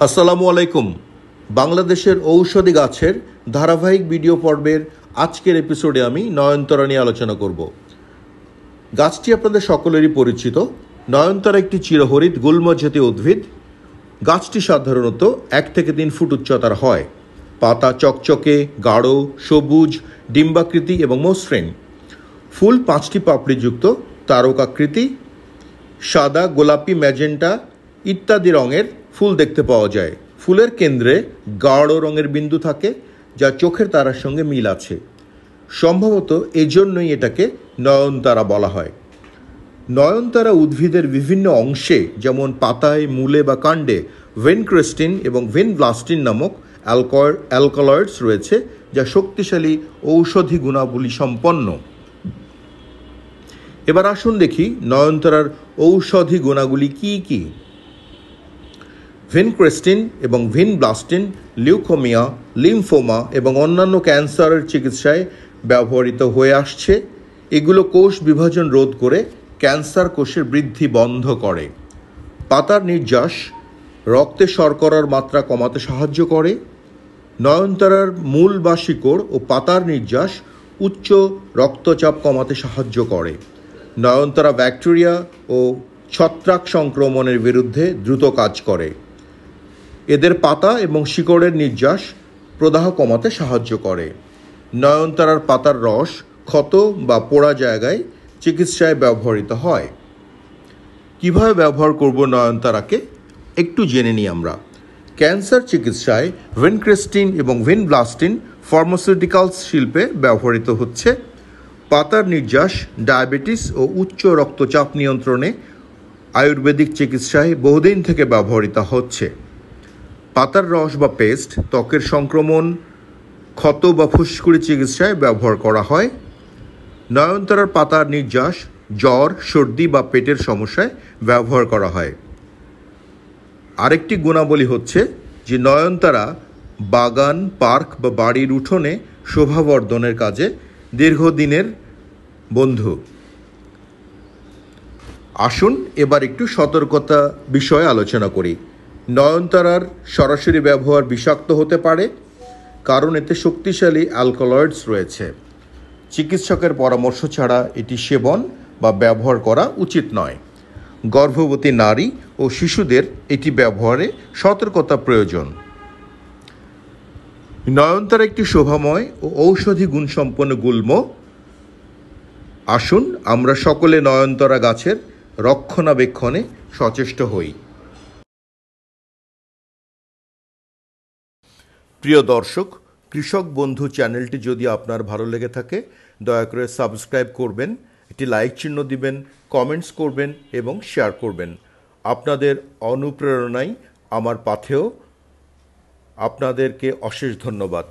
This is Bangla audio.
আসসালামু আলাইকুম। বাংলাদেশের ঔষধি গাছের ধারাবাহিক ভিডিও পর্বের আজকের এপিসোডে আমি নয়নতারা নিয়ে আলোচনা করব। গাছটি আপনাদের সকলেরই পরিচিত। নয়নতারা একটি চিরহরিৎ গুল্মজাতীয় উদ্ভিদ। গাছটি সাধারণত 1 থেকে 3 ফুট উচ্চতার হয়। পাতা চকচকে, গাঢ়, সবুজ, ডিম্বাকৃতি এবং মসৃণ। ফুল 5টি পাপড়িযুক্ত, তারকাকৃতি, সাদা, গোলাপি, ম্যাজেন্টা ইত্যাদি রঙের ফুল দেখতে পাওয়া যায়। ফুলের কেন্দ্রে গাঢ় রঙের বিন্দু থাকে, যা চোখের তারার সঙ্গে মিল আছে। সম্ভবত এজন্যই এটাকে নয়নতারা বলা হয়। নয়নতারা উদ্ভিদের বিভিন্ন অংশে, যেমন পাতায়, মূলে বা কাণ্ডে ভেনক্রেস্টিন এবং ভেনব্লাস্টিন নামক অ্যালকালয়েডস রয়েছে, যা শক্তিশালী ঔষধি গুণাবলী সম্পন্ন। এবার আসুন দেখি নয়নতারার ঔষধি গুণাগুলি কী কী। ভেনক্রেস্টিন এবং ভেনব্লাস্টিন লিউকোমিয়া, লিম্ফোমা এবং অন্যান্য ক্যান্সারের চিকিৎসায় ব্যবহৃত হয়ে আসছে। এগুলো কোষ বিভাজন রোধ করে ক্যান্সার কোষের বৃদ্ধি বন্ধ করে। পাতার নির্যাস রক্তে শর্করার মাত্রা কমাতে সাহায্য করে। নয়নতারার মূল বা শিকড় ও পাতার নির্যাস উচ্চ রক্তচাপ কমাতে সাহায্য করে। নয়নতারা ব্যাকটেরিয়া ও ছত্রাক সংক্রমণের বিরুদ্ধে দ্রুত কাজ করে। এদের পাতা এবং শিকড়ের নির্যাস প্রদাহ কমাতে সাহায্য করে। নয়নতারার পাতার রস ক্ষত বা পোড়া জায়গায় চিকিৎসায় ব্যবহৃত হয়। কিভাবে ব্যবহার করব নয়নতারাকে একটু জেনে নিই আমরা। ক্যান্সার চিকিৎসায় ভেনক্রেস্টিন এবং ভেনব্লাস্টিন ফার্মাসিউটিক্যালস শিল্পে ব্যবহৃত হচ্ছে। পাতার নির্যাস ডায়াবেটিস ও উচ্চ রক্তচাপ নিয়ন্ত্রণে আয়ুর্বেদিক চিকিৎসায় বহুদিন থেকে ব্যবহৃত হচ্ছে। পাতার রস বা পেস্ট ত্বকের সংক্রমণ, ক্ষত বা ফুসকুড়ি চিকিৎসায় ব্যবহার করা হয়। নয়নতারার পাতার নির্যাস জ্বর, সর্দি বা পেটের সমস্যায় ব্যবহার করা হয়। আরেকটি গুণাবলী হচ্ছে যে নয়নতারা বাগান, পার্ক বা বাড়ির উঠোনে শোভাবর্ধনের কাজে দীর্ঘদিনের বন্ধু। আসুন এবার একটু সতর্কতা বিষয়ে আলোচনা করি। নয়নতারার সরাসরি ব্যবহার বিষাক্ত হতে পারে, কারণ এতে শক্তিশালী অ্যালকালয়েডস রয়েছে। চিকিৎসকের পরামর্শ ছাড়া এটি সেবন বা ব্যবহার করা উচিত নয়। গর্ভবতী নারী ও শিশুদের এটি ব্যবহারে সতর্কতা প্রয়োজন। নয়নতারা একটি শোভাময় ও ঔষধি গুণসম্পন্ন গুল্ম। আসুন আমরা সকলে নয়নতারা গাছের রক্ষণাবেক্ষণে সচেষ্ট হই। প্রিয় দর্শক, কৃষক বন্ধু চ্যানেলটি যদি আপনার ভালো লেগে থাকে, দয়া করে সাবস্ক্রাইব করবেন, একটি লাইক চিহ্ন দিবেন, কমেন্টস করবেন এবং শেয়ার করবেন। আপনাদের অনুপ্রেরণাই আমার পাথেয়। আপনাদেরকে অশেষ ধন্যবাদ।